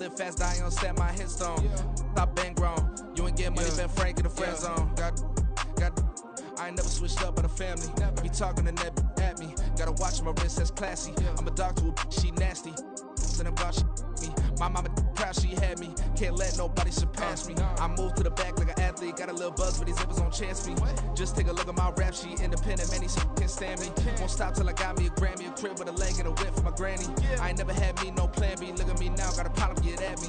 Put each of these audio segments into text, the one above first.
Live fast, dying on set, my headstone. Stop been grown. You ain't getting money, been Frank in the friend zone. I ain't never switched up on the family. Be talking to that at me. Gotta watch my wrist, that's classy. I'm a dog to a she nasty. And I'm God, she me. My mama proud she had me. Can't let nobody surpass me. I move to the back like an athlete. Got a little buzz, but these zippers on chance me. Just take a look at my rap sheet. Independent, man, these can't stand me. Won't stop till I got me a Grammy, a crib with a leg and a whip for my granny. I ain't never had me no plan B. Look at me now, got a problem, get at me.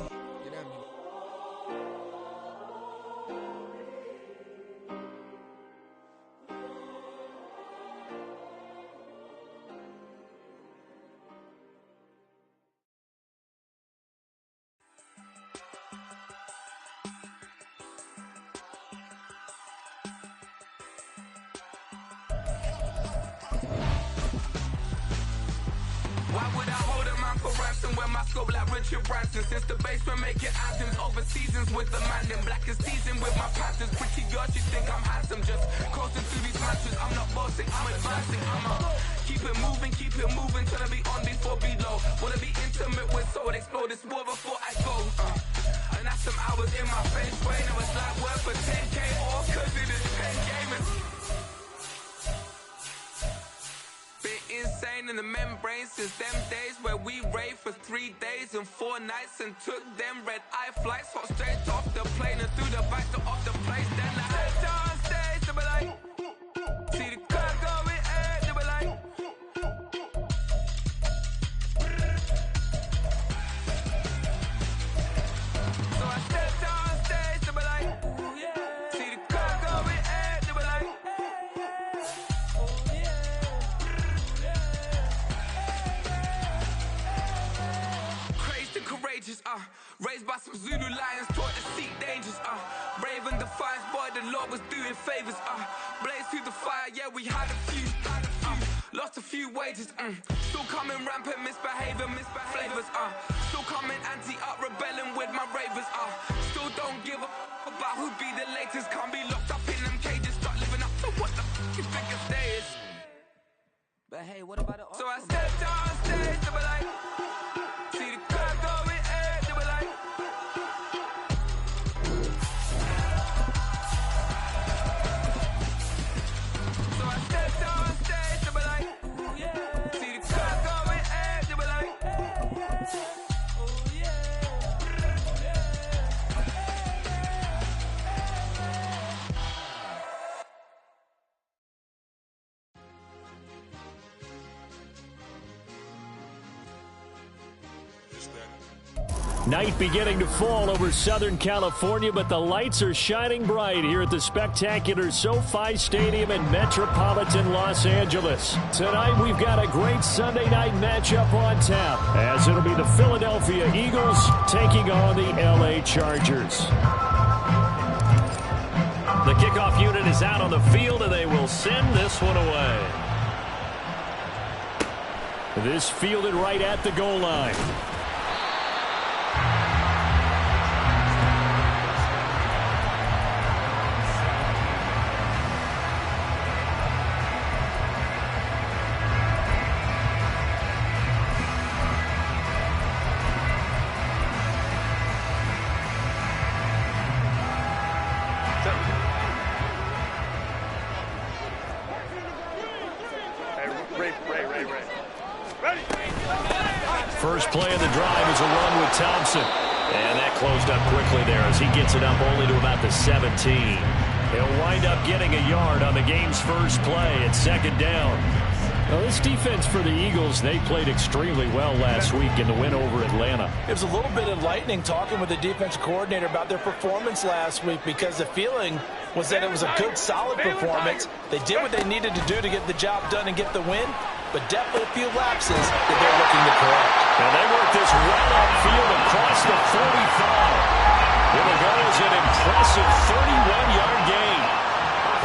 Why would I hold a man for ransom when my scope like Richard Branson? Since the basement making anthems over seasons with the man in black is seasoned with my passions. Pretty girl, she think I'm handsome. Just coasting through these matches. I'm not bossing, I'm advancing. I'ma keep it moving, trying to be on before below. Wanna be intimate with soul, explore this war before I go. And that's some hours in my face. Way now it's like work for 10K or cause it is 10 gamers. Insane in the membrane since them days where we raved for 3 days and 4 nights and took them red eye flights, hot straight off the plane and through the back door of the place. Then I head on stage to be like, see the car going ahead to be like. So I stepped on stage to be like, see the car going ahead to be like. Courageous, raised by some Zulu lions, taught to seek dangers, brave and defiant, boy, the Lord was doing favors, blaze through the fire, yeah, we had a few, lost a few wages, still coming rampant, misbehaving, flavors, still coming anti-up, rebelling with my ravers, still don't give a about who be the latest, can't be locked up in them cages, start living up to what the you think a day is. But hey, what about the So I stepped on stage to be like, see the crowd going ahead to be like. So I stepped on stage to be like, see the crowd going ahead to be like. Night beginning to fall over Southern California, but the lights are shining bright here at the spectacular SoFi Stadium in metropolitan Los Angeles. Tonight we've got a great Sunday night matchup on tap, as it'll be the Philadelphia Eagles taking on the LA Chargers. The kickoff unit is out on the field, and they will send this one away. This fielded right at the goal line. First play of the drive is a run with Thompson. And that closed up quickly there as he gets it up only to about the 17. He'll wind up getting a yard on the game's first play at second down. Well, this defense for the Eagles, they played extremely well last week in the win over Atlanta. It was a little bit enlightening talking with the defense coordinator about their performance last week, because the feeling was that it was a good, solid performance. They did what they needed to do to get the job done and get the win, but definitely a few lapses that they're looking to correct. And they work this well upfield across the 45. It'll go as an impressive 31-yard gain.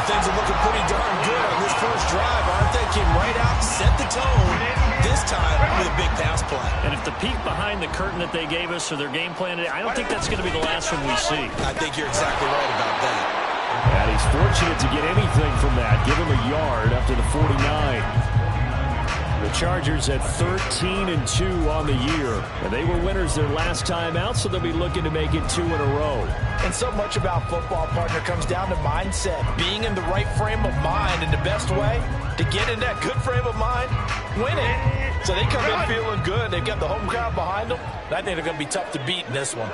Things are looking pretty darn good on this first drive, aren't they? Came right out, set the tone, this time with a big pass play. And if the peek behind the curtain that they gave us or their game plan today, I don't think that's going to be the last one we see. I think you're exactly right about that. And he's fortunate to get anything from that. Give him a yard up to the 49. The Chargers at 13-2 on the year. And they were winners their last time out, so they'll be looking to make it 2 in a row. And so much about football, partner, comes down to mindset. Being in the right frame of mind. And the best way to get in that good frame of mind, win it. So they come in feeling good. They've got the home crowd behind them. I think they're going to be tough to beat in this one.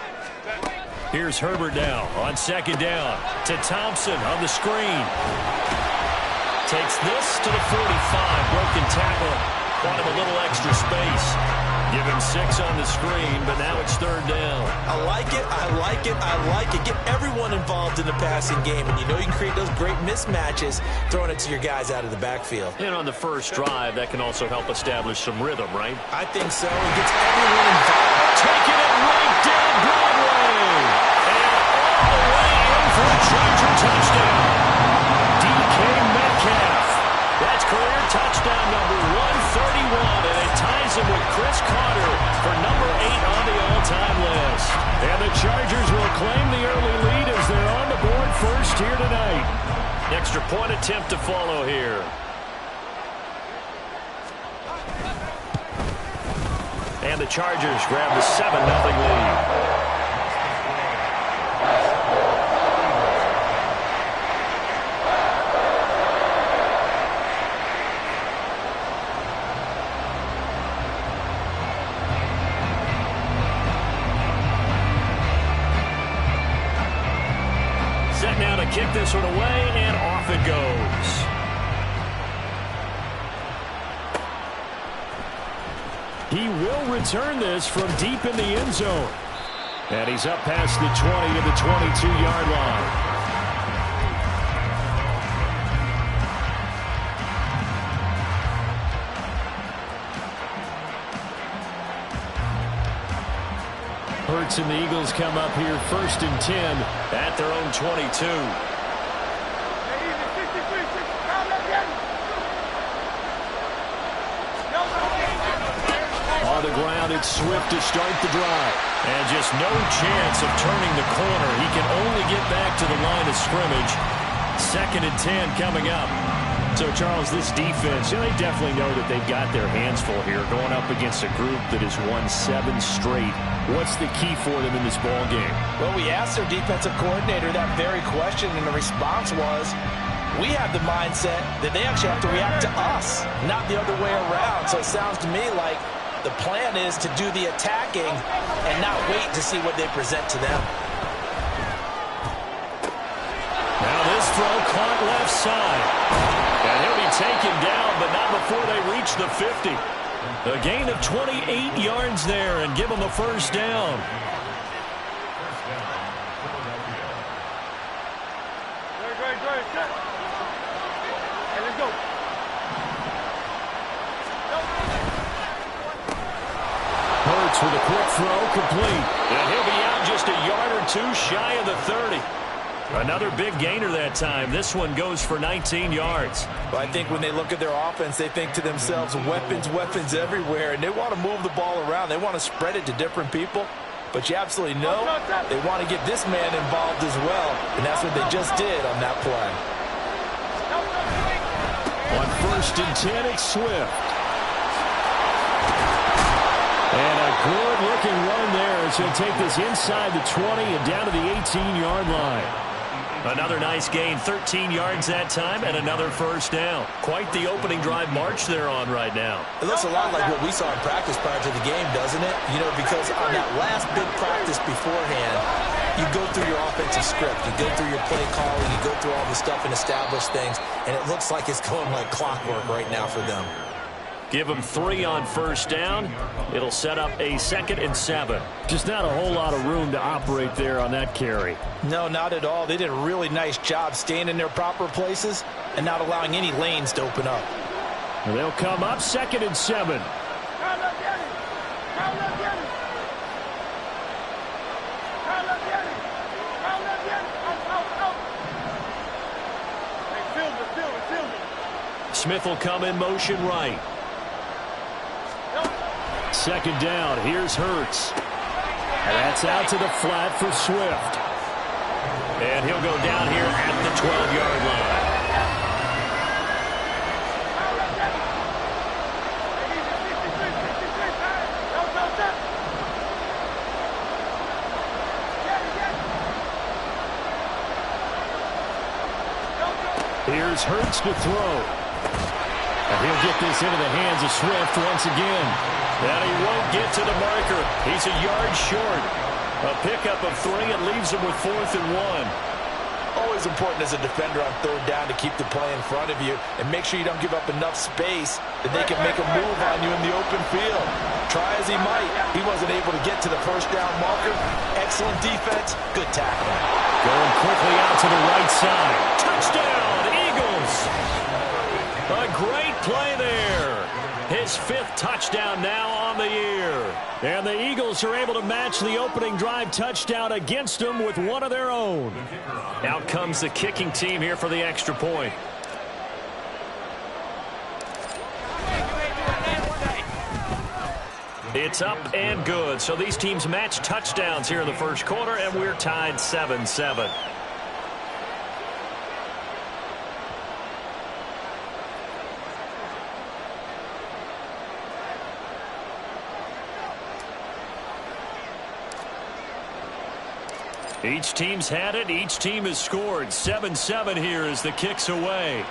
Here's Herbert now on second down to Thompson on the screen. Takes this to the 45. Broken tackle. Bought him a little extra space. Give him 6 on the screen, but now it's third down. I like it. I like it. I like it. Get everyone involved in the passing game, and you know you can create those great mismatches throwing it to your guys out of the backfield. And on the first drive, that can also help establish some rhythm, right? I think so. It gets everyone involved. Taking it right down Broadway. And all the way in for a Charger touchdown. DK Metcalf. That's career touchdown number 131, and it ties him with Chris Carter for number 8 on the all-time list. And the Chargers will claim the early lead as they're on the board first here tonight. Extra point attempt to follow here. And the Chargers grab the 7-0 lead. Now to kick this one away, and off it goes. He will return this from deep in the end zone. And he's up past the 20 to the 22-yard line. Hurts and the Eagles come up here 1st and 10 at their own 22. On the ground, it's Swift to start the drive. And just no chance of turning the corner. He can only get back to the line of scrimmage. 2nd and 10 coming up. So, Charles, this defense, they definitely know that they've got their hands full here going up against a group that has won 7 straight. What's the key for them in this ball game? Well, we asked their defensive coordinator that very question, and the response was, we have the mindset that they actually have to react to us, not the other way around. So it sounds to me like the plan is to do the attacking and not wait to see what they present to them. Now this throw caught left side. And he'll be taken down, but not before they reach the 50. A gain of 28 yards there and give them a first down. Hurts with a quick throw, complete. And he'll be out just a yard or 2 shy of the 30. Another big gainer that time. This one goes for 19 yards. Well, I think when they look at their offense, they think to themselves, weapons, weapons everywhere, and they want to move the ball around. They want to spread it to different people. But you absolutely know they want to get this man involved as well, and that's what they just did on that play. On 1st and 10, it's Swift. And a good-looking run there as he'll take this inside the 20 and down to the 18-yard line. Another nice gain, 13 yards that time, and another first down. Quite the opening drive march they're on right now. It looks a lot like what we saw in practice prior to the game, doesn't it? You know, because on that last big practice beforehand, you go through your offensive script, you go through your play calling, you go through all the stuff and establish things, and it looks like it's going like clockwork right now for them. Give them 3 on first down. It'll set up a 2nd and 7. Just not a whole lot of room to operate there on that carry. No, not at all. They did a really nice job staying in their proper places and not allowing any lanes to open up. And they'll come up 2nd and 7. Smith will come in motion right. 2nd down. Here's Hurts. And that's out to the flat for Swift. And he'll go down here at the 12-yard line. Here's Hurts to throw. And he'll get this into the hands of Swift once again. And he won't get to the marker. He's a yard short. A pickup of 3. It leaves him with 4th and 1. Always important as a defender on 3rd down to keep the play in front of you and make sure you don't give up enough space that they can make a move on you in the open field. Try as he might, he wasn't able to get to the 1st down marker. Excellent defense, good tackling. Going quickly out to the right side. Touchdown, Eagles! A great play there. His 5th touchdown now on the year. And the Eagles are able to match the opening drive touchdown against them with one of their own. Out comes the kicking team here for the extra point. It's up and good. So these teams match touchdowns here in the first quarter, and we're tied 7-7. Each team's had it. Each team has scored. 7-7 here as the kick's away.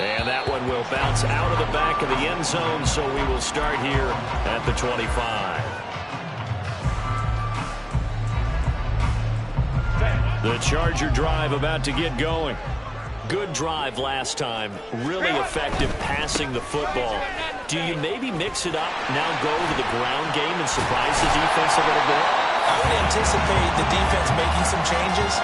And that one will bounce out of the back of the end zone, so we will start here at the 25. The Charger drive about to get going. Good drive last time. Really effective passing the football. Do you maybe mix it up, now go to the ground game and surprise the defense a little bit? I would anticipate the defense making some changes,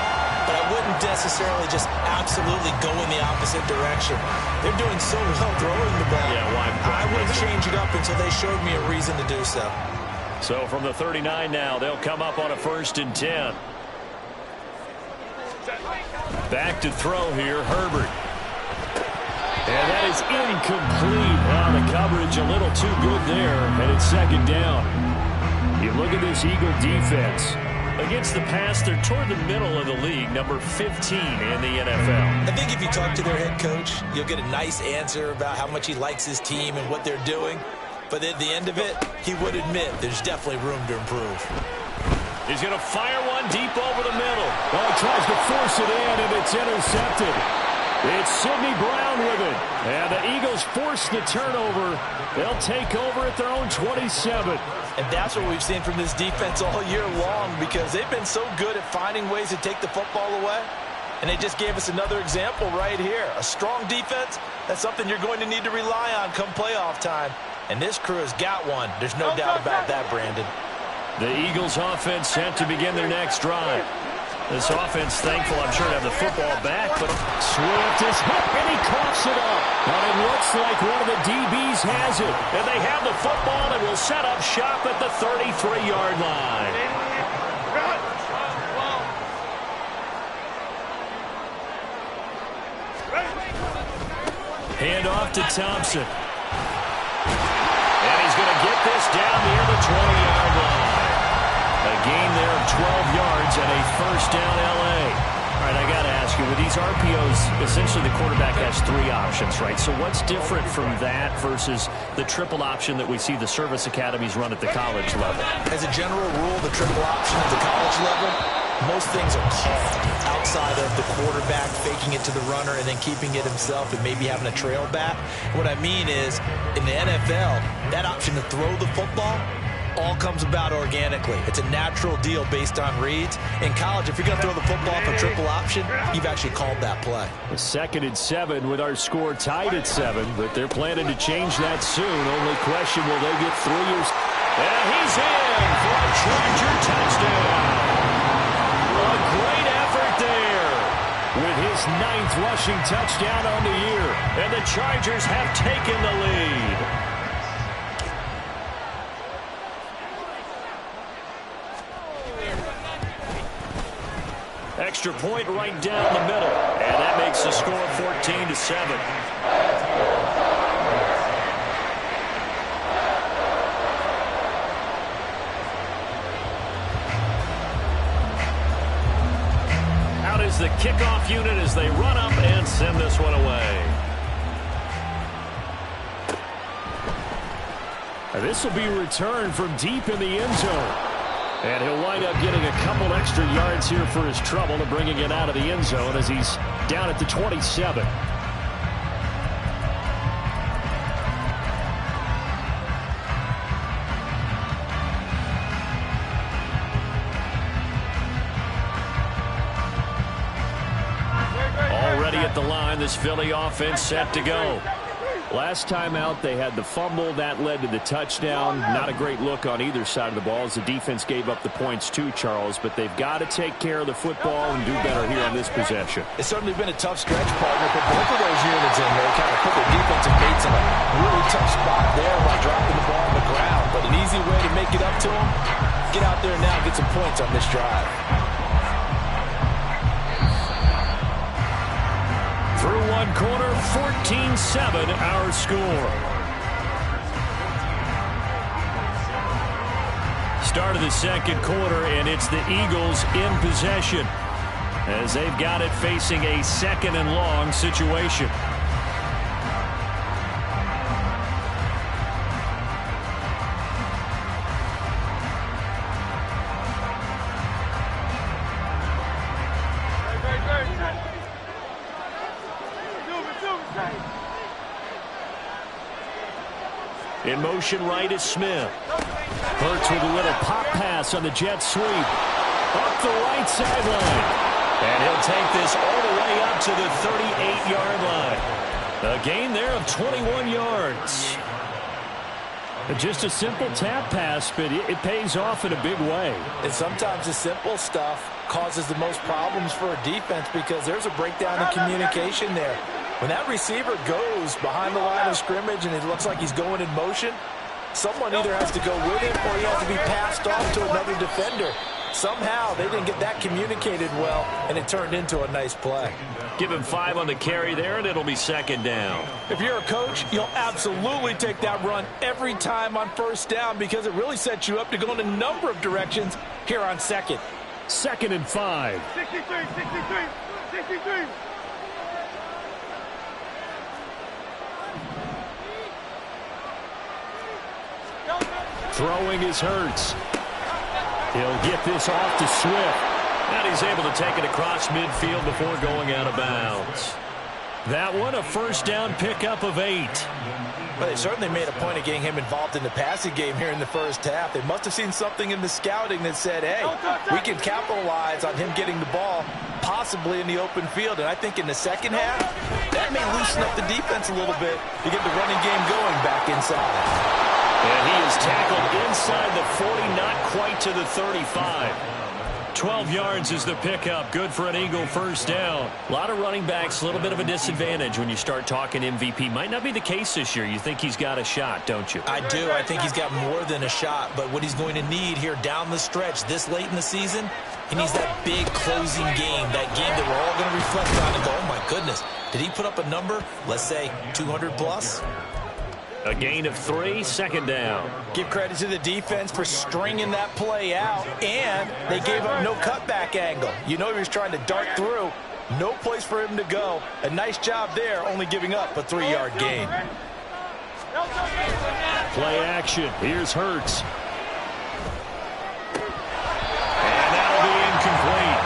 but I wouldn't necessarily just absolutely go in the opposite direction. They're doing so well throwing the ball. Yeah, why? I wouldn't change it up until they showed me a reason to do so. So from the 39 now, they'll come up on a 1st and 10. Back to throw here, Herbert. And that is incomplete. Well, the coverage a little too good there, and it's 2nd down. You look at this Eagle defense. Against the pass, they're toward the middle of the league, number 15 in the NFL. I think if you talk to their head coach, you'll get a nice answer about how much he likes his team and what they're doing. But at the end of it, he would admit there's definitely room to improve. He's going to fire one deep over the middle. Oh, he tries to force it in, and it's intercepted. It's Sidney Brown with it. And the Eagles force the turnover. They'll take over at their own 27. And that's what we've seen from this defense all year long, because they've been so good at finding ways to take the football away. And they just gave us another example right here. A strong defense, that's something you're going to need to rely on come playoff time. And this crew has got one. There's no doubt about that, Brandon. The Eagles offense set to begin their next drive. This offense thankful, I'm sure, to have the football back, but Swift is hit, and he coughs it up. And it looks like one of the DBs has it. And they have the football and will set up shop at the 33-yard line. Hand off to Thompson. And he's going to get this down near the 20-yard line. A gain there of 12 yards and a 1st down L.A. All right, I got to ask you, with these RPOs, essentially the quarterback has 3 options, right? So what's different from that versus the triple option that we see the service academies run at the college level? As a general rule, the triple option at the college level, most things are called outside of the quarterback faking it to the runner and then keeping it himself and maybe having a trail back. What I mean is, in the NFL, that option to throw the football all comes about organically. It's a natural deal based on reads. In college, if you're going to throw the football for triple option, you've actually called that play. The 2nd and 7 with our score tied at 7, but they're planning to change that soon. Only question, will they get 3 years? And he's in for a Charger touchdown. A great effort there with his 9th rushing touchdown on the year. And the Chargers have taken the lead. Extra point right down the middle. And that makes the score 14-7. Out is the kickoff unit as they run up and send this one away. This will be returned from deep in the end zone. And he'll wind up getting a couple extra yards here for his trouble and bringing it out of the end zone as he's down at the 27. Already at the line, this Philly offense set to go. Last time out, they had the fumble. That led to the touchdown. Not a great look on either side of the ball as the defense gave up the points too, Charles. But they've got to take care of the football and do better here on this possession. It's certainly been a tough stretch, partner, for both of those units in there. Kind of put their defensive mates in a really tough spot there while dropping the ball on the ground. But an easy way to make it up to them, get out there now and get some points on this drive. Through one quarter, 14-7 our score. Start of the second quarter, and it's the Eagles in possession as they've got it facing a second and long situation. In motion right is Smith. Hurts with a little pop pass on the jet sweep. Up the right sideline. And he'll take this all the way up to the 38-yard line. A gain there of 21 yards. Just a simple tap pass, but it pays off in a big way. And sometimes the simple stuff causes the most problems for a defense because there's a breakdown in communication there. When that receiver goes behind the line of scrimmage and it looks like he's going in motion, someone either has to go with him or he has to be passed off to another defender. Somehow they didn't get that communicated well, and it turned into a nice play. Give him 5 on the carry there, and it'll be second down. If you're a coach, you'll absolutely take that run every time on first down because it really sets you up to go in a number of directions here on second. Second and 5. 63. Throwing is Hurts. He'll get this off to Swift. And he's able to take it across midfield before going out of bounds. That one, a first down pickup of 8. But they certainly made a point of getting him involved in the passing game here in the first half. They must have seen something in the scouting that said, hey, we can capitalize on him getting the ball possibly in the open field. And I think in the second half, that may loosen up the defense a little bit to get the running game going back inside. And he is tackled inside the 40, not quite to the 35. 12 yards is the pickup. Good for an Eagle first down. A lot of running backs, a little bit of a disadvantage when you start talking MVP. Might not be the case this year. You think he's got a shot, don't you? I do. I think he's got more than a shot. But what he's going to need here down the stretch this late in the season, he needs that big closing game, that game that we're all going to reflect on and go, oh, my goodness, did he put up a number, let's say 200 plus? A gain of 3, second down. Give credit to the defense for stringing that play out, and they gave up no cutback angle. You know he was trying to dart through. No place for him to go. A nice job there, only giving up a 3-yard gain. Play action. Here's Hurts. And that'll be incomplete.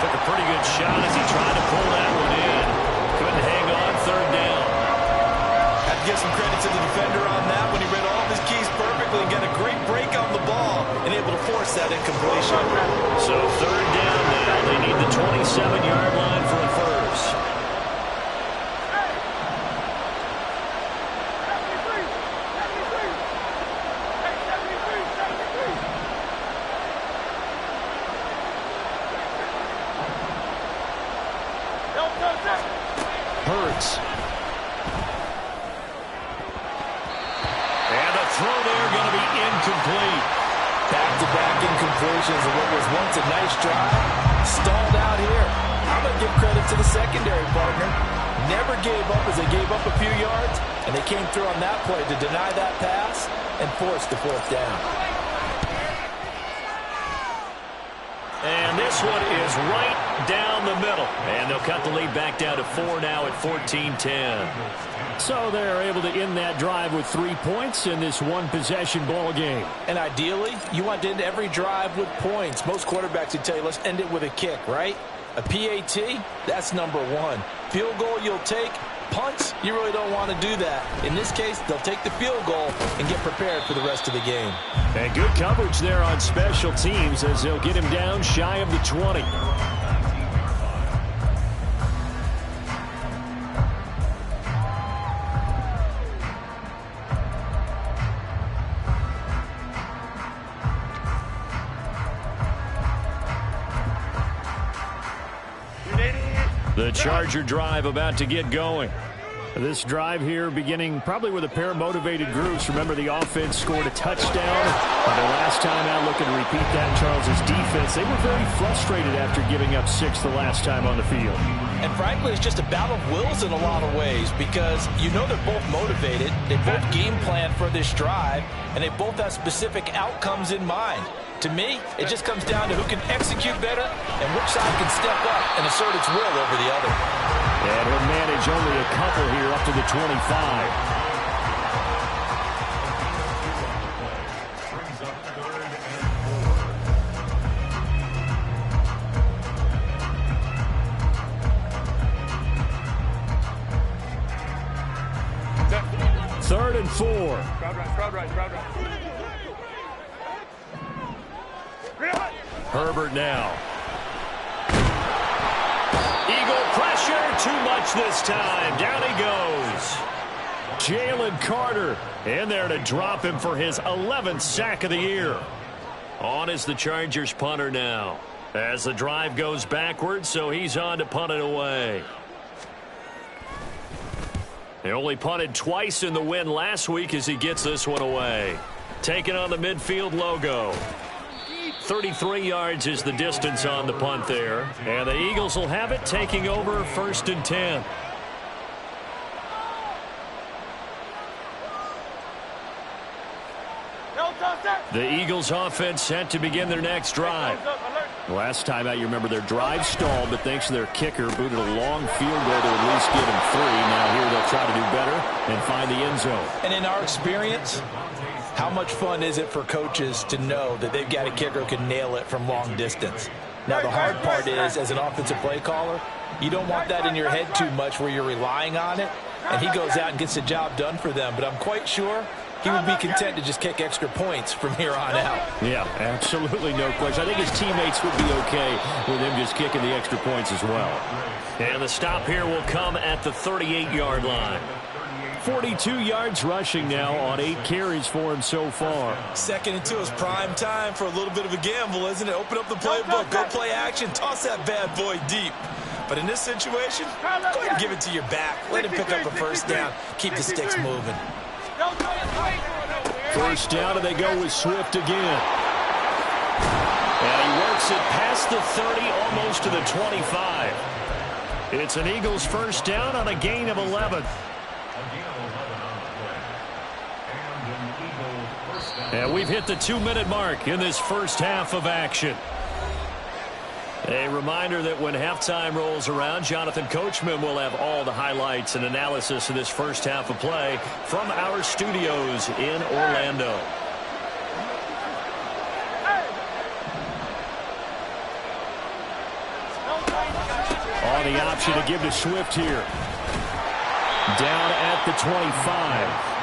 Took a pretty good shot as he tried to pull that one in. Couldn't hang on, third down. Give some credit to the defender on that when he read all of his keys perfectly and got a great break on the ball and able to force that incompletion. So third down now. They need the 27-yard line for a first. Hurts. Incomplete. Back-to-back incompletions of what was once a nice drive. Stalled out here. I'm going to give credit to the secondary partner. Never gave up as they gave up a few yards, and they came through on that play to deny that pass and force the fourth down. And this one is right down the middle. And they'll cut the lead back down to 4 now at 14-10. So they're able to end that drive with 3 points in this one-possession ball game. And ideally, you want to end every drive with points. Most quarterbacks would tell you, let's end it with a kick, right? A PAT, that's number 1. Field goal you'll take. Punts, you really don't want to do that. In this case, they'll take the field goal and get prepared for the rest of the game. And good coverage there on special teams as they'll get him down shy of the 20. The Charger drive about to get going. This drive here beginning probably with a pair of motivated groups. Remember, the offense scored a touchdown. The last time out, looking to repeat that, Charles' defense, they were very frustrated after giving up 6 the last time on the field. And frankly, it's just a battle of wills in a lot of ways because you know they're both motivated. They both game plan for this drive, and they both have specific outcomes in mind. To me, it just comes down to who can execute better and which side can step up and assert its will over the other. And he'll manage only a couple here up to the 25. Third and 4. Crowd right. Herbert now. Eagle pressure, too much this time. Down he goes. Jalen Carter in there to drop him for his 11th sack of the year. On is the Chargers punter now. As the drive goes backwards, so he's on to punt it away. They only punted twice in the win last week as he gets this one away. Taking on the midfield logo. 33 yards is the distance on the punt there. And the Eagles will have it, taking over 1st and 10. The Eagles offense set to begin their next drive. Last time out, you remember their drive stalled, but thanks to their kicker, booted a long field goal to at least give them 3. Now here they'll try to do better and find the end zone. And in our experience, how much fun is it for coaches to know that they've got a kicker who can nail it from long distance? Now, the hard part is, as an offensive play caller, you don't want that in your head too much where you're relying on it, and he goes out and gets the job done for them. But I'm quite sure he would be content to just kick extra points from here on out. Yeah, absolutely no question. I think his teammates would be okay with him just kicking the extra points as well. And the stop here will come at the 38-yard line. 42 yards rushing now on 8 carries for him so far. 2nd and 2 is prime time for a little bit of a gamble, isn't it? Open up the playbook, go play action, toss that bad boy deep. But in this situation, go ahead and give it to your back. Let him pick up a first down. Keep the sticks moving. First down, and they go with Swift again. And he works it past the 30, almost to the 25. It's an Eagles first down on a gain of 11. And we've hit the 2-minute mark in this first half of action. A reminder that when halftime rolls around, Jonathan Coachman will have all the highlights and analysis of this first half of play from our studios in Orlando. On the option to give to Swift here. Down at the 25.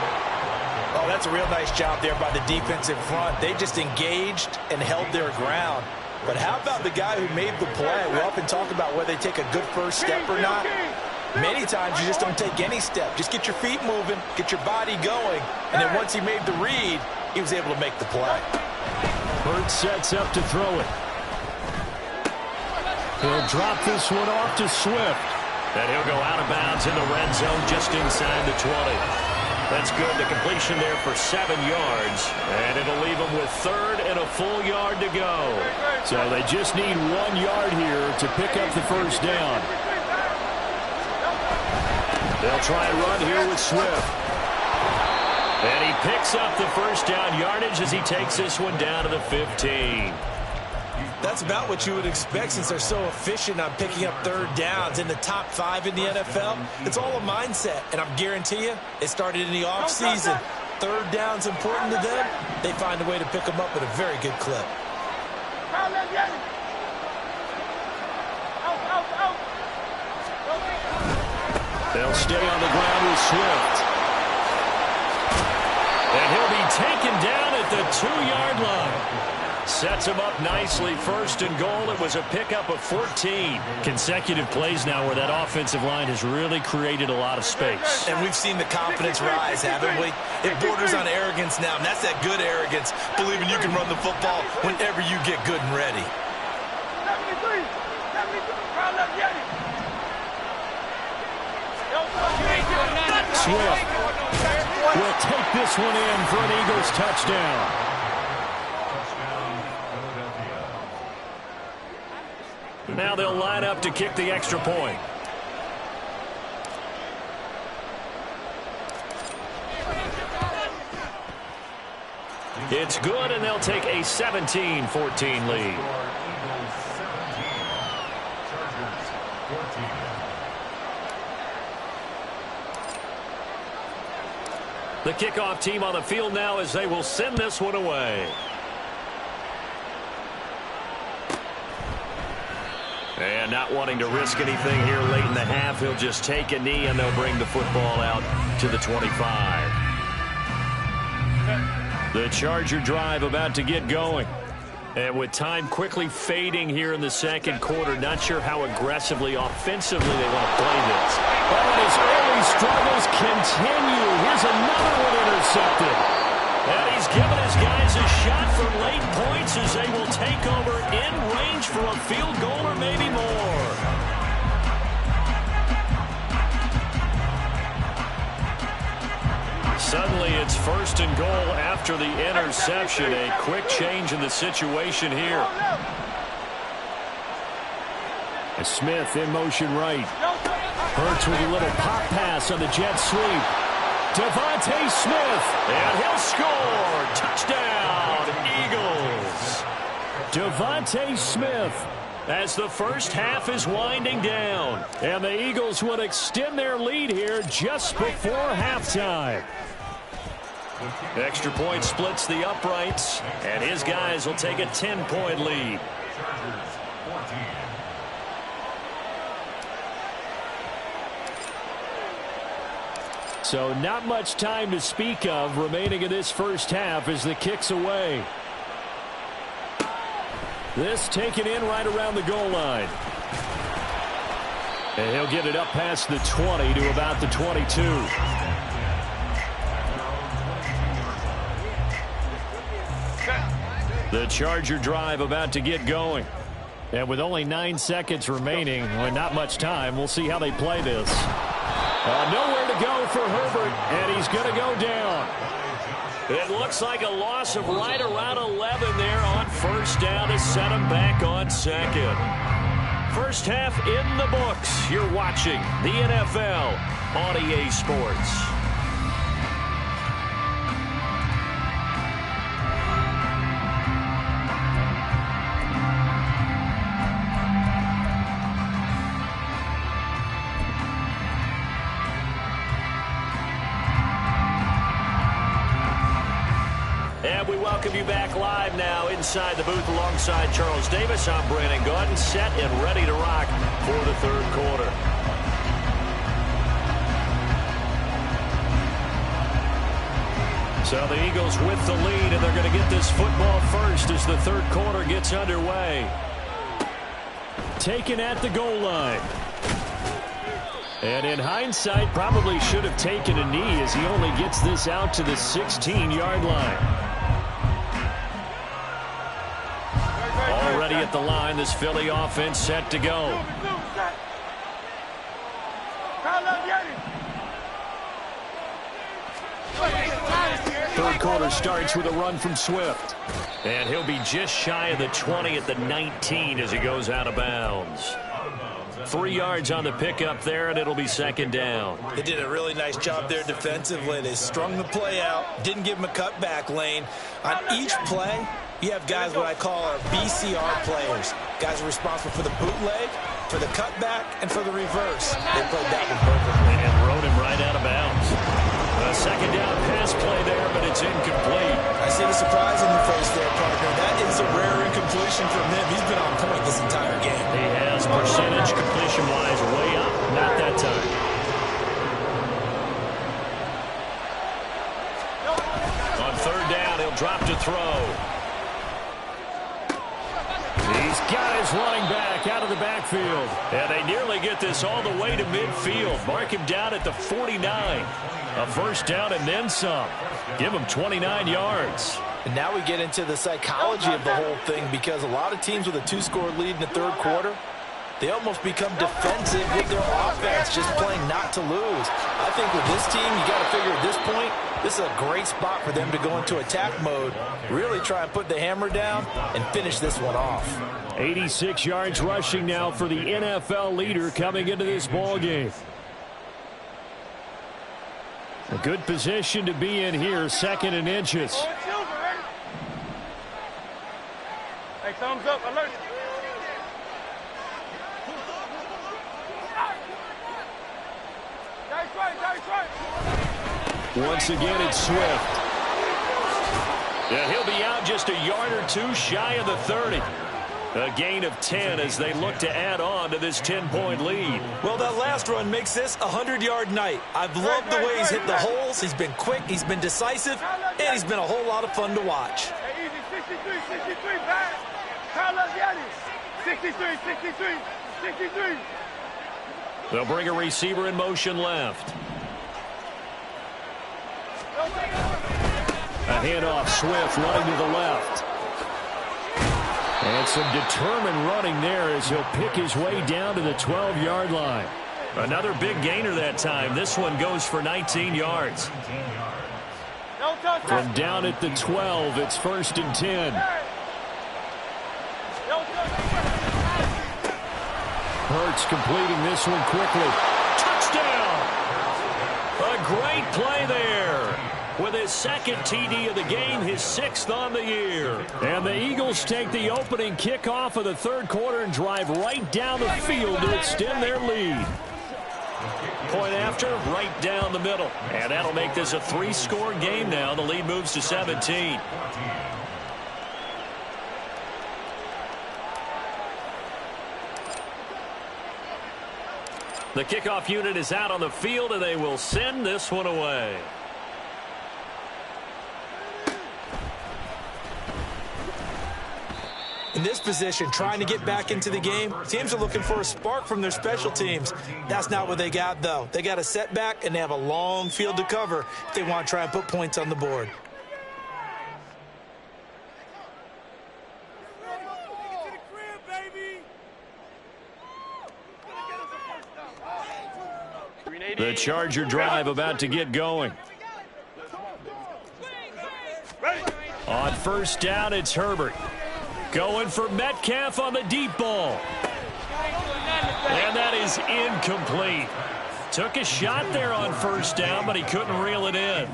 Oh, that's a real nice job there by the defense in front. They just engaged and held their ground. But how about the guy who made the play? We often talk about whether they take a good first step or not. Many times you just don't take any step. Just get your feet moving, get your body going, and then once he made the read, he was able to make the play. Hurts sets up to throw it. He'll drop this one off to Swift. And he'll go out of bounds in the red zone just inside the 20. That's good. The completion there for 7 yards. And it'll leave them with 3rd and a full yard to go. So they just need 1 yard here to pick up the first down. They'll try and run here with Swift. And he picks up the first down yardage as he takes this one down to the 15. That's about what you would expect since they're so efficient on picking up third downs. In the top 5 in the NFL, it's all a mindset. And I guarantee you, it started in the offseason. Third down's important to them. They find a way to pick them up at a very good clip. They'll stay on the ground with Swift. And he'll be taken down at the 2-yard line. Sets him up nicely. First and goal. It was a pickup of 14. Consecutive plays now where that offensive line has really created a lot of space. And we've seen the confidence rise, haven't we? It borders on arrogance now, and that's that good arrogance, believing you can run the football whenever you get good and ready. Swift will take this one in for an Eagles touchdown. Now they'll line up to kick the extra point. It's good, and they'll take a 17-14 lead. The kickoff team on the field now as they will send this one away. And not wanting to risk anything here late in the half, he'll just take a knee and they'll bring the football out to the 25. The Charger drive about to get going. And with time quickly fading here in the second quarter, not sure how aggressively, offensively they want to play this. Oh, and his early struggles continue. Here's another one intercepted. And he's given his guys a shot for late points as they will take over in range for a field goal or maybe more. Suddenly it's first and goal after the interception. A quick change in the situation here. And Smith in motion right. Hurts with a little pop pass on the jet sweep. Devontae Smith, and he'll score. Touchdown, Eagles. Devontae Smith as the first half is winding down. And the Eagles would extend their lead here just before halftime. Extra point splits the uprights, and his guys will take a 10-point lead. So not much time to speak of remaining in this first half as the kick's away. This taken in right around the goal line. And he'll get it up past the 20 to about the 22. The Charger drive about to get going. And with only 9 seconds remaining, with not much time, we'll see how they play this. Nowhere to go for Herbert, and he's going to go down. It looks like a loss of right around 11 there on first down to set him back on second. First half in the books. You're watching the NFL on EA Sports. And we welcome you back live now inside the booth alongside Charles Davis. I'm Brandon Gaudin, set and ready to rock for the third quarter. So the Eagles with the lead, and they're going to get this football first as the third quarter gets underway. Taken at the goal line. And in hindsight, probably should have taken a knee as he only gets this out to the 16-yard line. Already at the line, this Philly offense set to go. Third quarter starts with a run from Swift. And he'll be just shy of the 20 at the 19 as he goes out of bounds. 3 yards on the pickup there, and it'll be second down. They did a really nice job there defensively. They strung the play out, didn't give him a cutback lane. On each play, You have guys what I call our BCR players. Guys are responsible for the bootleg, for the cutback, and for the reverse. They played that one perfectly. And rode him right out of bounds. A second down pass play there, but it's incomplete. I see the surprise in your face there, partner. That is a rare incompletion from him. He's been on point this entire game. He has percentage completion-wise way up. Not that time. On third down, he'll drop to throw. He's got his running back out of the backfield. And they nearly get this all the way to midfield. Mark him down at the 49. A first down and then some. Give him 29 yards. And now we get into the psychology of the whole thing, because a lot of teams with a 2-score lead in the third quarter, they almost become defensive with their offense, just playing not to lose. I think with this team, you got to figure at this point, this is a great spot for them to go into attack mode, really try and put the hammer down and finish this one off. 86 yards rushing now for the NFL leader coming into this ball game. A good position to be in here, second and inches. Hey, thumbs up, alert. Once again, it's Swift. Yeah, he'll be out just a yard or two shy of the 30. A gain of 10 as they look to add on to this 10-point lead. Well, that last run makes this a 100-yard night. I've loved the way he's hit the holes. He's been quick, he's been decisive, and he's been a whole lot of fun to watch. Hey, easy, 63, back. Carlos Yanni, 63. They'll bring a receiver in motion left. A handoff, Swift running to the left. And some determined running there as he'll pick his way down to the 12-yard line. Another big gainer that time. This one goes for 19 yards. From down at the 12, it's 1st and 10. Hurts completing this one quickly. Touchdown! A great play there. With his second TD of the game, his 6th on the year. And the Eagles take the opening kickoff of the third quarter and drive right down the field to extend their lead. Point after, right down the middle. And that'll make this a 3-score game now. The lead moves to 17. The kickoff unit is out on the field, and they will send this one away. In this position, trying to get back into the game, teams are looking for a spark from their special teams. That's not what they got, though. They got a setback, and they have a long field to cover if they want to try and put points on the board. The Charger drive about to get going. On first down, it's Herbert. Going for Metcalf on the deep ball. And that is incomplete. Took a shot there on first down, but he couldn't reel it in.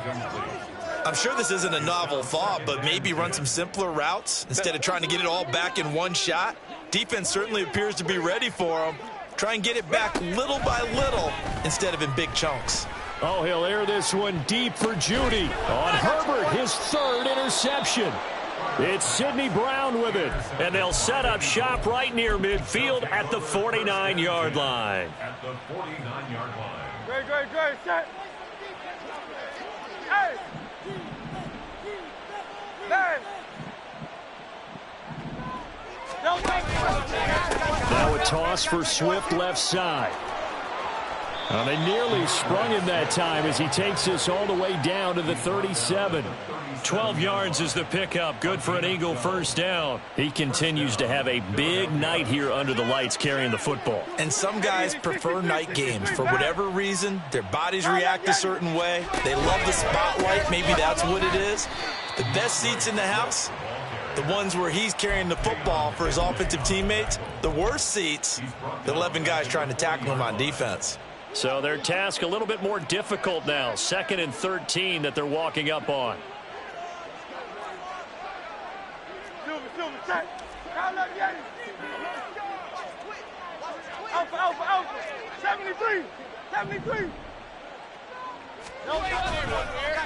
I'm sure this isn't a novel thought, but maybe run some simpler routes instead of trying to get it all back in one shot. Defense certainly appears to be ready for him. Try and get it back little by little instead of in big chunks. Oh, he'll air this one deep for Judy. On Herbert, his 3rd interception. It's Sidney Brown with it. And they'll set up shop right near midfield at the 49-yard line. Great, set. Hey! Man! Now a toss for Swift left side. Well, they nearly sprung him that time as he takes us all the way down to the 37. 12 yards is the pickup. Good for an Eagle first down. He continues to have a big night here under the lights carrying the football. And some guys prefer night games. For whatever reason, their bodies react a certain way. They love the spotlight. Maybe that's what it is. The best seats in the house, the ones where he's carrying the football for his offensive teammates. The worst seats, the 11 guys trying to tackle him on defense. So their task a little bit more difficult now. 2nd and 13 that they're walking up on. attack. Kyle Leviani. Alpha, alpha, alpha. 73. 73.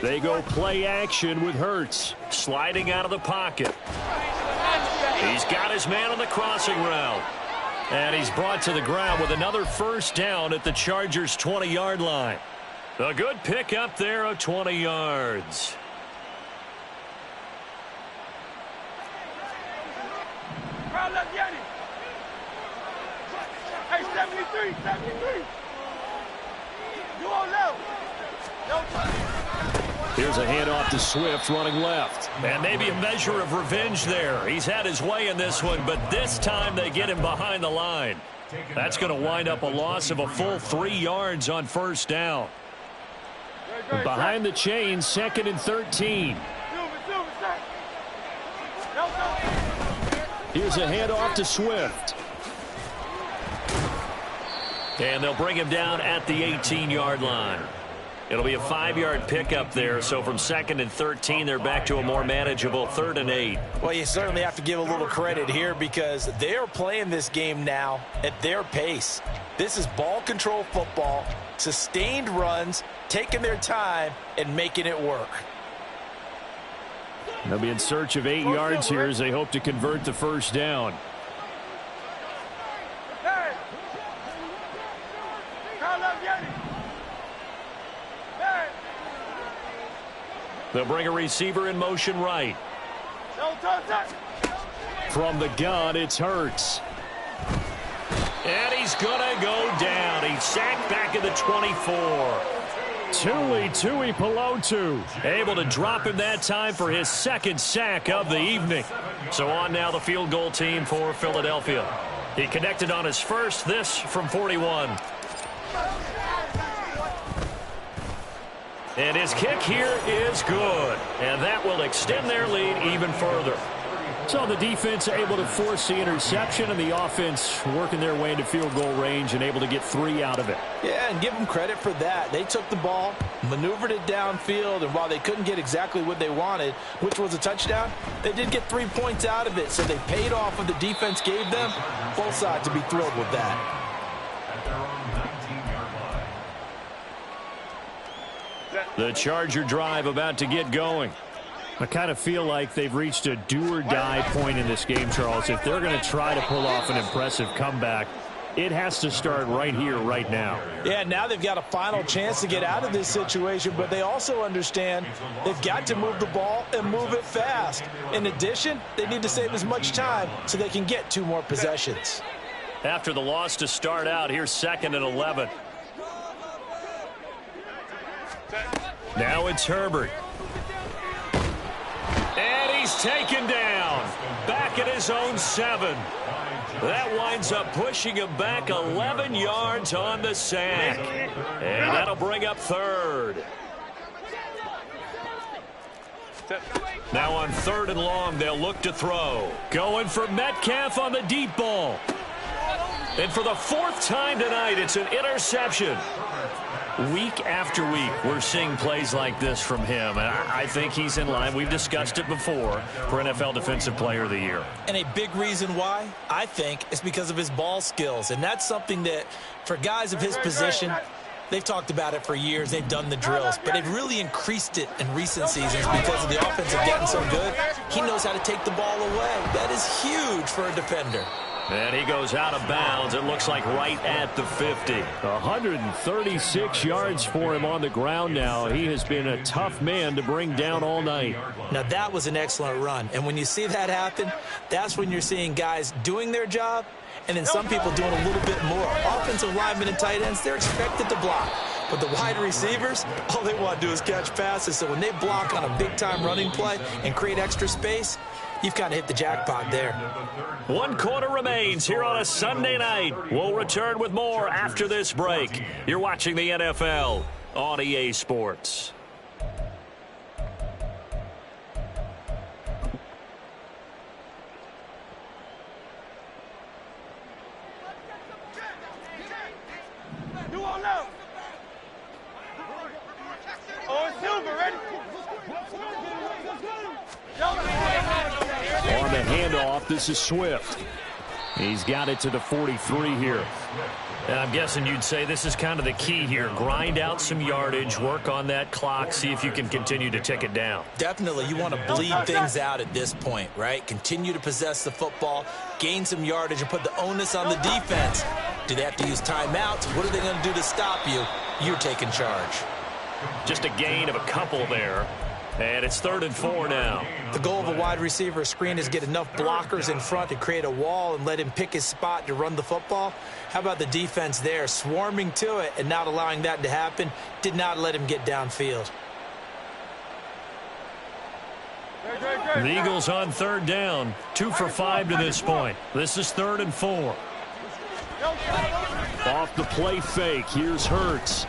They go play action with Hurts. Sliding out of the pocket. He's got his man on the crossing route. And he's brought to the ground with another first down at the Chargers' 20-yard line. A good pickup there of 20 yards. Kyle Leviani. Hey, 73, 73. You on level. No touch. Here's a handoff to Swift running left. And maybe a measure of revenge there. He's had his way in this one, but this time they get him behind the line. That's going to wind up a loss of a full 3 yards on first down. Behind the chain, 2nd and 13. Here's a handoff to Swift. And they'll bring him down at the 18-yard line. It'll be a 5-yard pickup there, so from 2nd and 13, they're back to a more manageable 3rd and 8. Well, you certainly have to give a little credit here because they're playing this game now at their pace. This is ball control football, sustained runs, taking their time, and making it work. They'll be in search of 8 yards here as they hope to convert the first down. Hey! Kyle Leviani. Hey! They'll bring a receiver in motion right. No touch. From the gun, it's Hurts. And he's going to go down. He's sacked back at the 24. Tuli Pelotu able to him that time for his 2nd sack of the evening. So on now the field goal team for Philadelphia. He connected on his first, this from 41. And his kick here is good. And that will extend their lead even further. So the defense able to force the interception, and the offense working their way into field goal range and able to get 3 out of it. Yeah, and give them credit for that. They took the ball, maneuvered it downfield, and while they couldn't get exactly what they wanted, which was a touchdown, they did get 3 points out of it, so they paid off what the defense gave them. Both sides to be thrilled with that. The Charger drive about to get going. I kind of feel like they've reached a do-or-die point in this game, Charles. If they're going to try to pull off an impressive comeback, it has to start right here, right now. Yeah, now they've got a final chance to get out of this situation, but they also understand they've got to move the ball and move it fast. In addition, they need to save as much time so they can get 2 more possessions. After the loss to start out, here's 2nd and 11. Now it's Herbert. And he's taken down. Back at his own 7. That winds up pushing him back 11 yards on the sack. And that'll bring up 3rd. Now on 3rd and long, they'll look to throw. Going for Metcalf on the deep ball. And for the 4th time tonight, it's an interception. Week after week, we're seeing plays like this from him, and I think he's in line. We've discussed it before for NFL Defensive Player of the Year. And a big reason why, I think, is because of his ball skills. And that's something that, for guys of his position, they've talked about it for years. They've done the drills, but they've really increased it in recent seasons because of the offensive getting so good. He knows how to take the ball away. That is huge for a defender. And he goes out of bounds, it looks like right at the 50. 136 yards for him on the ground now. He has been a tough man to bring down all night. Now, that was an excellent run. And when you see that happen, that's when you're seeing guys doing their job and then some people doing a little bit more. Offensive linemen and tight ends, they're expected to block. But the wide receivers, all they want to do is catch passes. So when they block on a big-time running play and create extra space, you've kind of hit the jackpot there. 1 quarter remains here on a Sunday night. We'll return with more after this break. You're watching the NFL on EA Sports. You all out. Oh, it's Silver, ready? On the handoff, snap. This is Swift. He's got it to the 43 here. And I'm guessing you'd say this is kind of the key here. Grind out some yardage, work on that clock, see if you can continue to tick it down. Definitely, you want to bleed things out at this point, right? Continue to possess the football, gain some yardage, and put the onus on the defense. Do they have to use timeouts? What are they going to do to stop you? You're taking charge. Just a gain of a couple there. And it's 3rd and 4 now. The goal of a wide receiver screen is get enough blockers in front to create a wall and let him pick his spot to run the football. How about the defense there, swarming to it and not allowing that to happen? Did not let him get downfield. The Eagles on 3rd down. 2 for 5 to this point. This is 3rd and 4. Off the play fake. Here's Hurts.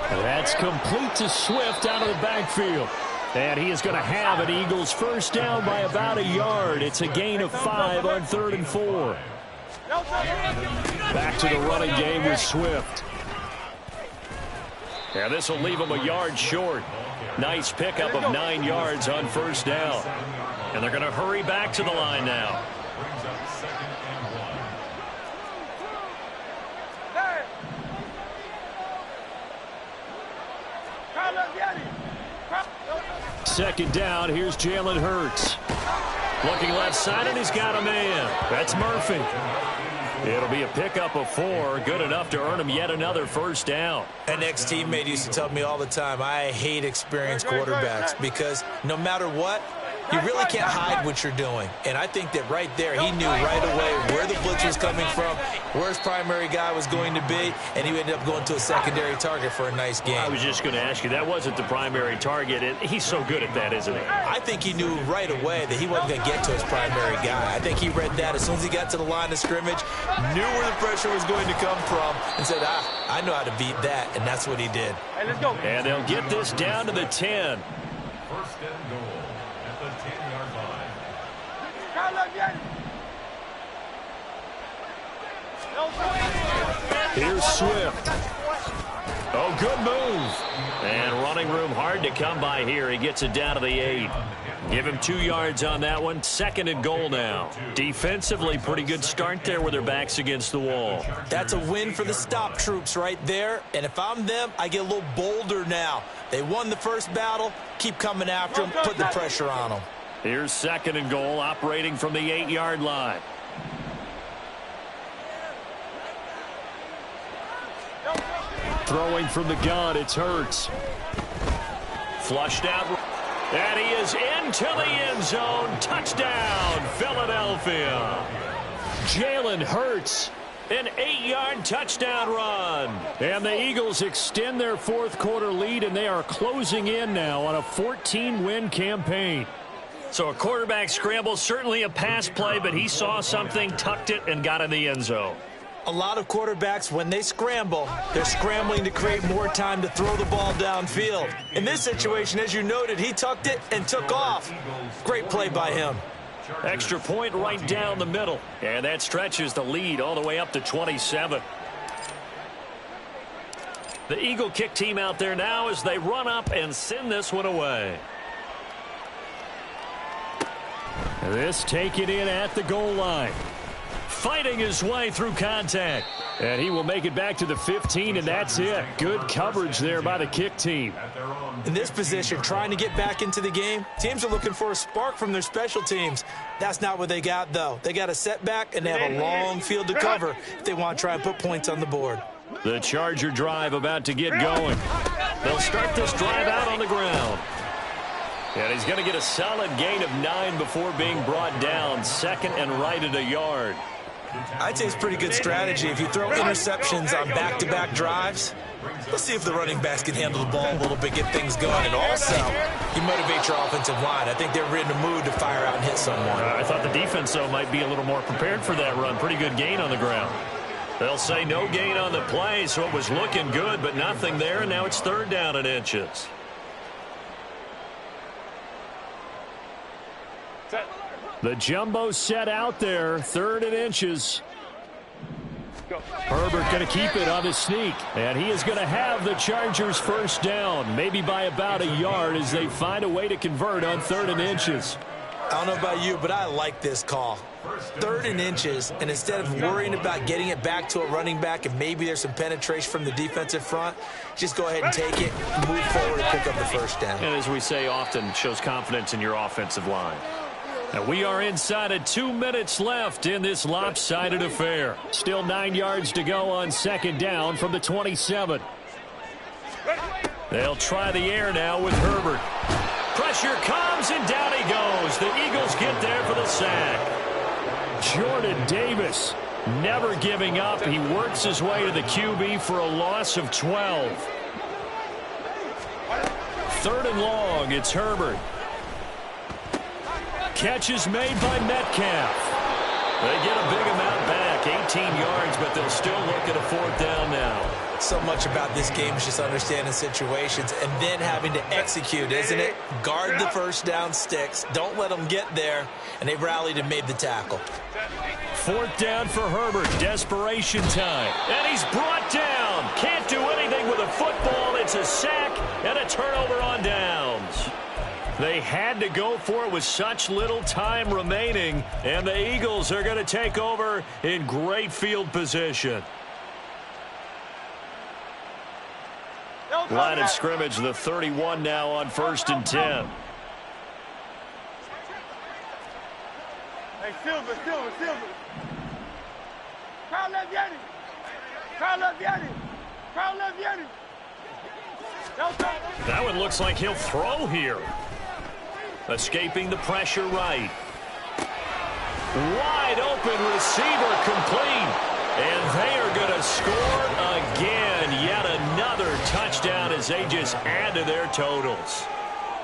That's complete to Swift out of the backfield. And he is going to have an Eagles first down by about a yard. It's a gain of 5 on 3rd and 4. Back to the running game with Swift. Yeah, this will leave him a yard short. Nice pickup of 9 yards on first down. And they're going to hurry back to the line now. Second down, here's Jalen Hurts. Looking left side, and he's got a man. That's Murphy. It'll be a pickup of 4, good enough to earn him yet another first down. An ex-teammate used to tell me all the time, I hate experienced quarterbacks because no matter what, you really can't hide what you're doing. And I think that right there, he knew right away where the blitz was coming from, where his primary guy was going to be, and he ended up going to a secondary target for a nice game. I was just going to ask you, that wasn't the primary target. He's so good at that, isn't he? I think he knew right away that he wasn't going to get to his primary guy. I think he read that as soon as he got to the line of scrimmage, knew where the pressure was going to come from, and said, I know how to beat that, and that's what he did. Hey, let's go. And they'll get this down to the 10. First and goal at the 10-yard line. Here's Swift. Oh, good move. And running room hard to come by here. He gets it down to the 8. Give him 2 yards on that one. 2nd and goal now. Defensively, pretty good start there with their backs against the wall. That's a win for the stop troops right there. And if I'm them, I get a little bolder now. They won the first battle. Keep coming after them. Put the pressure on them. Here's 2nd and goal, operating from the 8-yard line. Throwing from the gun, it's Hurts. Flushed out. And he is into the end zone. Touchdown, Philadelphia. Jalen Hurts, an 8-yard touchdown run. And the Eagles extend their 4th quarter lead, and they are closing in now on a 14-win campaign. So a quarterback scramble, certainly a pass play, but he saw something, tucked it, and got in the end zone. A lot of quarterbacks, when they scramble, they're scrambling to create more time to throw the ball downfield. In this situation, as you noted, he tucked it and took off. Great play by him. Extra point right down the middle. And that stretches the lead all the way up to 27. The Eagle kick team out there now as they run up and send this one away. This taken in at the goal line. Fighting his way through contact. And he will make it back to the 15, and that's it. Good coverage there by the kick team. In this position, trying to get back into the game, teams are looking for a spark from their special teams. That's not what they got, though. They got a setback, and they have a long field to cover if they want to try and put points on the board. The Charger drive about to get going. They'll start this drive out on the ground. And he's going to get a solid gain of 9 before being brought down. 2nd and right at a yard. I'd say it's pretty good strategy. If you throw interceptions on back-to-back drives, let's see if the running backs can handle the ball a little bit, get things going. And also, you motivate your offensive line. I think they're in the mood to fire out and hit someone. I thought the defense, though, might be a little more prepared for that run. Pretty good gain on the ground. They'll say no gain on the play, so it was looking good, but nothing there, and now it's 3rd down and inches. The jumbo set out there, 3rd and inches. Herbert going to keep it on his sneak, and he is going to have the Chargers first down, maybe by about a yard as they find a way to convert on 3rd and inches. I don't know about you, but I like this call. 3rd and inches, and instead of worrying about getting it back to a running back and maybe there's some penetration from the defensive front, just go ahead and take it, move forward, and pick up the first down. And as we say often, shows confidence in your offensive line. And we are inside of 2 minutes left in this lopsided affair. Still 9 yards to go on 2nd down from the 27. They'll try the air now with Herbert. Pressure comes, and down he goes. The Eagles get there for the sack. Jordan Davis never giving up. He works his way to the QB for a loss of 12. 3rd and long. It's Herbert. Catch is made by Metcalf. They get a big amount back, 18 yards, but they'll still look at a 4th down now. So much about this game is just understanding situations and then having to execute, isn't it? Guard the first down sticks. Don't let them get there. And they rallied and made the tackle. 4th down for Herbert. Desperation time. And he's brought down. Can't do anything with a football. It's a sack and a turnover on downs. They had to go for it with such little time remaining. And the Eagles are going to take over in great field position. Line of scrimmage, the 31 now on 1st and 10. Hey, Silver. Crowd left Yanni. That one looks like he'll throw here. Escaping the pressure right. Wide open receiver complete. And they are going to score again. Yet another touchdown as they just add to their totals.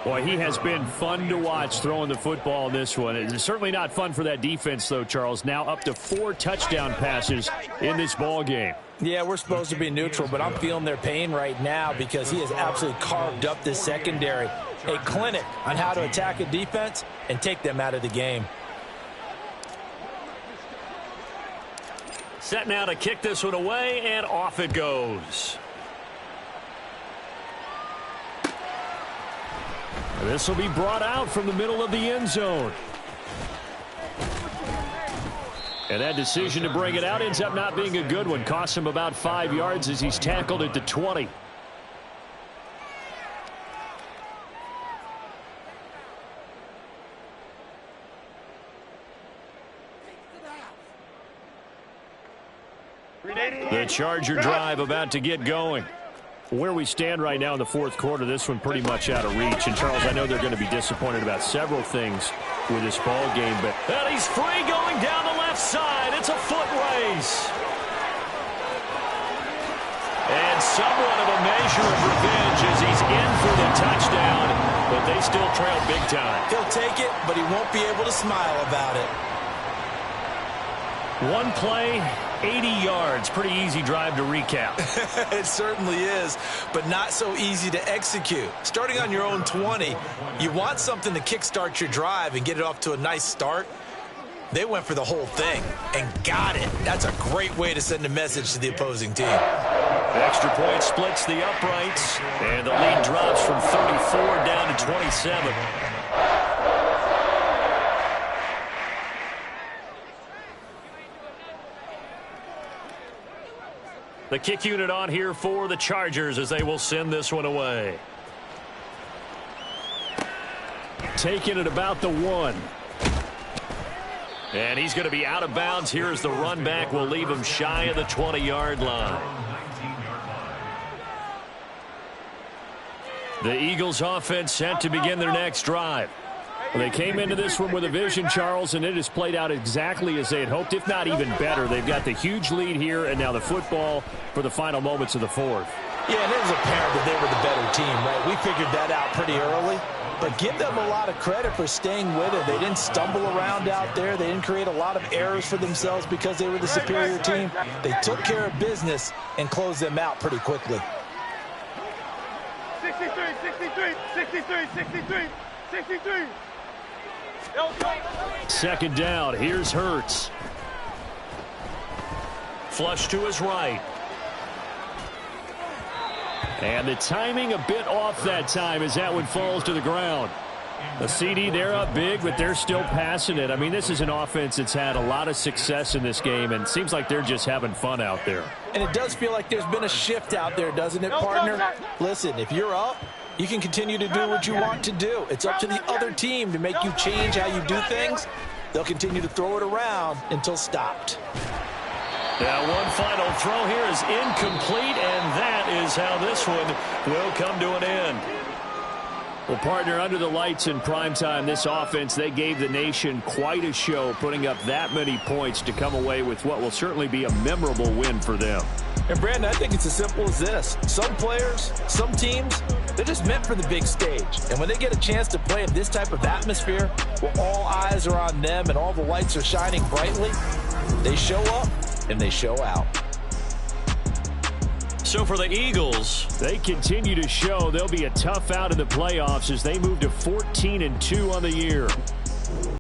Boy, he has been fun to watch throwing the football in this one. It's certainly not fun for that defense, though, Charles. Now up to 4 touchdown passes in this ball game. Yeah, we're supposed to be neutral, but I'm feeling their pain right now because he has absolutely carved up this secondary. A clinic on how to attack a defense and take them out of the game. Set now to kick this one away, and off it goes. This will be brought out from the middle of the end zone. And that decision to bring it out ends up not being a good one. Costs him about 5 yards as he's tackled at the 20. The Charger drive about to get going. Where we stand right now in the 4th quarter, this one pretty much out of reach. And, Charles, I know they're going to be disappointed about several things with this ball game. But and he's free going down the left side. It's a foot race. And somewhat of a measure of revenge as he's in for the touchdown. But they still trail big time. He'll take it, but he won't be able to smile about it. One play, 80 yards. Pretty easy drive to recap. It certainly is, but not so easy to execute. Starting on your own 20, you want something to kickstart your drive and get it off to a nice start. They went for the whole thing and got it. That's a great way to send a message to the opposing team. Extra point splits the uprights, and the lead drops from 34 down to 27. The kick unit on here for the Chargers as they will send this one away. Taking it about the 1. And he's going to be out of bounds here as the run back will leave him shy of the 20-yard line. The Eagles offense set to begin their next drive. They came into this one with a vision, Charles, and it has played out exactly as they had hoped, if not even better. They've got the huge lead here, and now the football for the final moments of the 4th. Yeah, and it was apparent that they were the better team, right? We figured that out pretty early. But give them a lot of credit for staying with it. They didn't stumble around out there. They didn't create a lot of errors for themselves because they were the superior team. They took care of business and closed them out pretty quickly. 63, 63, 63, 63, 63. Second down. Here's Hurts. Flush to his right. And the timing a bit off that time as that one falls to the ground. A CD, they're up big, but they're still passing it. I mean, this is an offense that's had a lot of success in this game, and it seems like they're just having fun out there. And it does feel like there's been a shift out there, doesn't it, partner? Listen, if you're up, you can continue to do what you want to do. It's up to the other team to make you change how you do things. They'll continue to throw it around until stopped. Now, one final throw here is incomplete, and that is how this one will come to an end. Well, partner, under the lights in primetime, this offense, they gave the nation quite a show, putting up that many points to come away with what will certainly be a memorable win for them. And, Brandon, I think it's as simple as this. Some players, some teams, they're just meant for the big stage. And when they get a chance to play in this type of atmosphere, where all eyes are on them and all the lights are shining brightly, they show up and they show out. So for the Eagles, they continue to show they'll be a tough out in the playoffs as they move to 14-2 on the year.